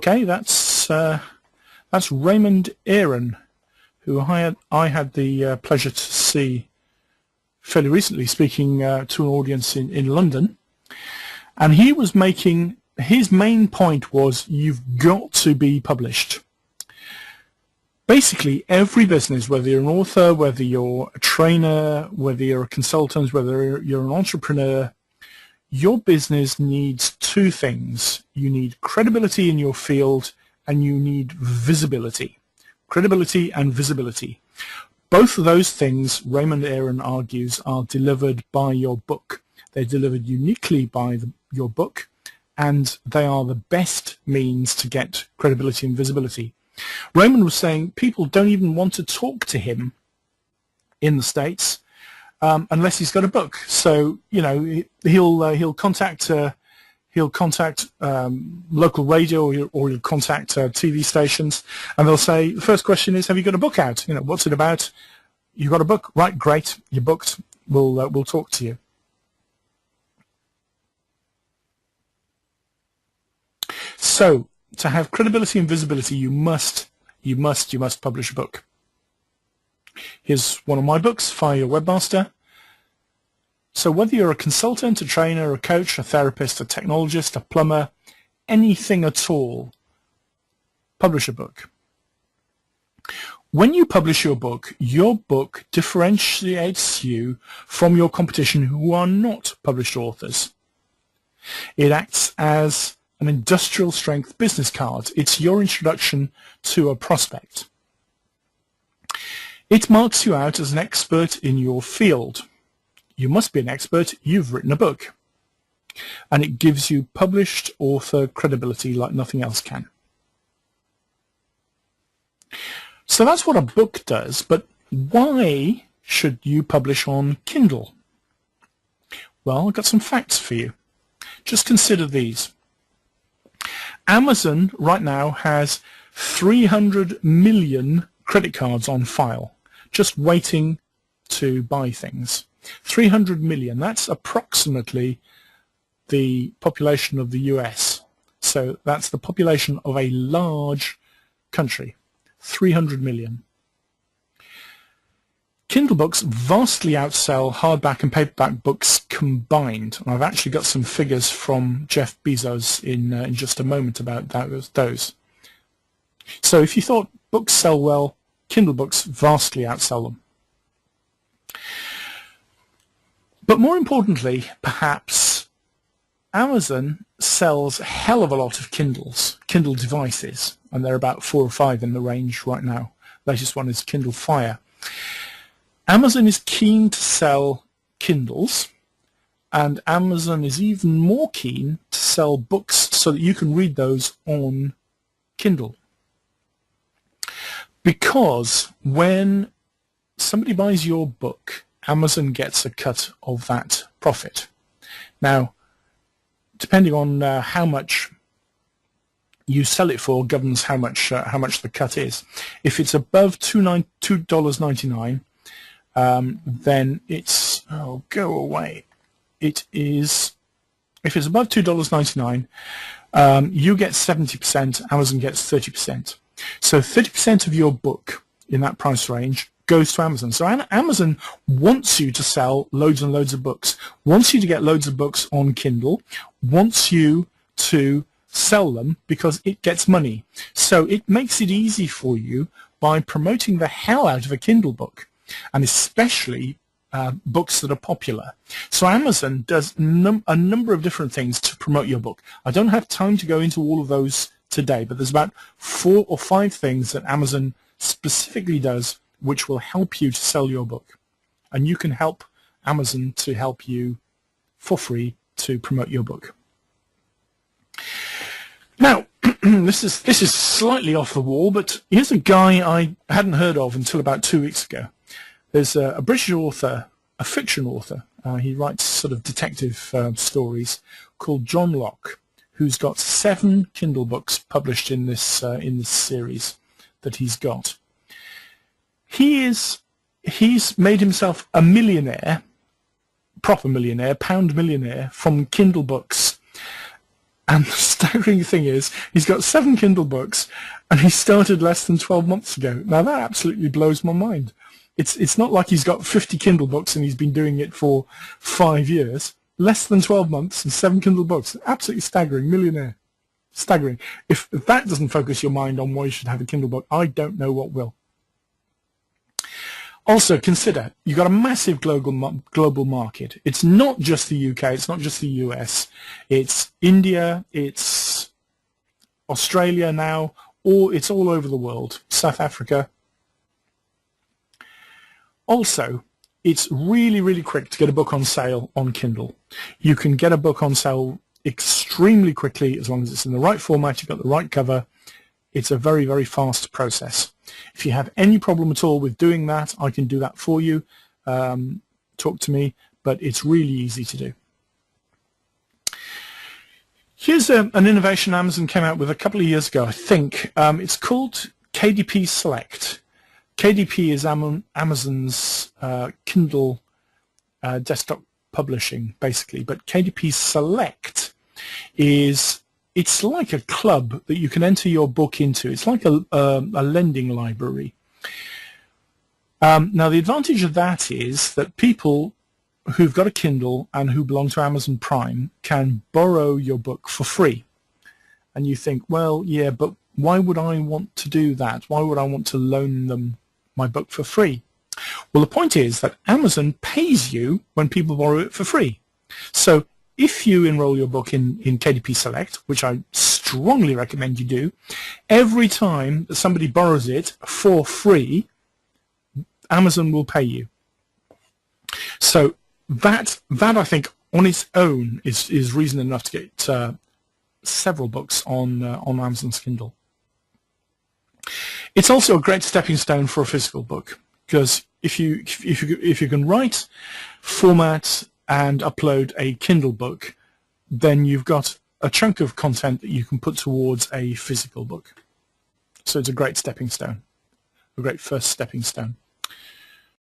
Okay, that's Raymond Aaron, who I had the pleasure to see fairly recently speaking to an audience in London, and he was making, his main point was you've got to be published. Basically, every business, whether you're an author, whether you're a trainer, whether you're a consultant, whether you're an entrepreneur, your business needs two things. You need credibility in your field, and you need visibility. Credibility and visibility. Both of those things, Raymond Aaron argues, are delivered by your book. They're delivered uniquely by your book, and they are the best means to get credibility and visibility. Raymond was saying people don't even want to talk to him in the States unless he's got a book. So, you know, he'll contact local radio, or he'll contact TV stations, and they'll say, the first question is, have you got a book out? You know, what's it about? You got a book? Right, great, you're booked. We'll talk to you. So, to have credibility and visibility, you must publish a book. Here's one of my books, Fire Your Webmaster. So whether you're a consultant, a trainer, a coach, a therapist, a technologist, a plumber, anything at all, publish a book. When you publish your book differentiates you from your competition who are not published authors. It acts as an industrial strength business card. It's your introduction to a prospect. It marks you out as an expert in your field. You must be an expert. You've written a book. And it gives you published author credibility like nothing else can. So that's what a book does, but why should you publish on Kindle? Well, I've got some facts for you. Just consider these. Amazon right now has 300 million credit cards on file, just waiting to buy things. 300 million, that's approximately the population of the US. So that's the population of a large country, 300 million. Kindle books vastly outsell hardback and paperback books combined. And I've actually got some figures from Jeff Bezos in just a moment about those. So if you thought books sell well, Kindle books vastly outsell them. But more importantly, perhaps, Amazon sells a hell of a lot of Kindle devices, and there are about 4 or 5 in the range right now. Latest one is Kindle Fire. Amazon is keen to sell Kindles, and Amazon is even more keen to sell books so that you can read those on Kindle. Because when somebody buys your book, Amazon gets a cut of that profit. Now, depending on how much you sell it for governs how much the cut is. If it's above $2.99, then it's, oh, go away. It is, if it's above $2.99, you get 70%, Amazon gets 30%. So 30% of your book in that price range goes to Amazon. So Amazon wants you to sell loads and loads of books, wants you to get loads of books on Kindle, wants you to sell them because it gets money. So it makes it easy for you by promoting the hell out of a Kindle book, and especially books that are popular. So Amazon does a number of different things to promote your book. I don't have time to go into all of those today, but there's about 4 or 5 things that Amazon specifically does which will help you to sell your book. And you can help Amazon to help you for free to promote your book. Now, this is slightly off the wall, but here's a guy I hadn't heard of until about 2 weeks ago. There's a British author, a fiction author. He writes sort of detective stories, called John Locke, who's got 7 Kindle books published in this series that he's got. He's made himself a millionaire, proper millionaire, pound millionaire from Kindle books. And the staggering thing is, he's got 7 Kindle books, and he started less than 12 months ago. Now, that absolutely blows my mind. It's not like he's got 50 Kindle books and he's been doing it for 5 years. Less than 12 months and 7 Kindle books. Absolutely staggering. Millionaire. Staggering. If that doesn't focus your mind on why you should have a Kindle book, I don't know what will. Also, consider, you've got a massive global market. It's not just the UK, it's not just the US. It's India, it's Australia now, or it's all over the world. South Africa. Also, it's really, really quick to get a book on sale on Kindle. You can get a book on sale extremely quickly as long as it's in the right format, you've got the right cover. It's a very, very fast process. If you have any problem at all with doing that, I can do that for you. Talk to me, but it's really easy to do. Here's an innovation Amazon came out with a couple of years ago, I think. It's called KDP Select. KDP is Amazon's Kindle desktop publishing, basically, but KDP Select is, it's like a club that you can enter your book into. It's like a lending library. Now, the advantage of that is that people who've got a Kindle and who belong to Amazon Prime can borrow your book for free. And you think, well, yeah, but why would I want to do that? Why would I want to loan them my book for free? Well, the point is that Amazon pays you when people borrow it for free. So if you enroll your book in KDP Select, which I strongly recommend you do, every time that somebody borrows it for free, Amazon will pay you. So that I think on its own is reason enough to get several books on Amazon's Kindle. It's also a great stepping stone for a physical book, because if you can write, format, and upload a Kindle book, then you've got a chunk of content that you can put towards a physical book. So it's a great stepping stone, a great first stepping stone.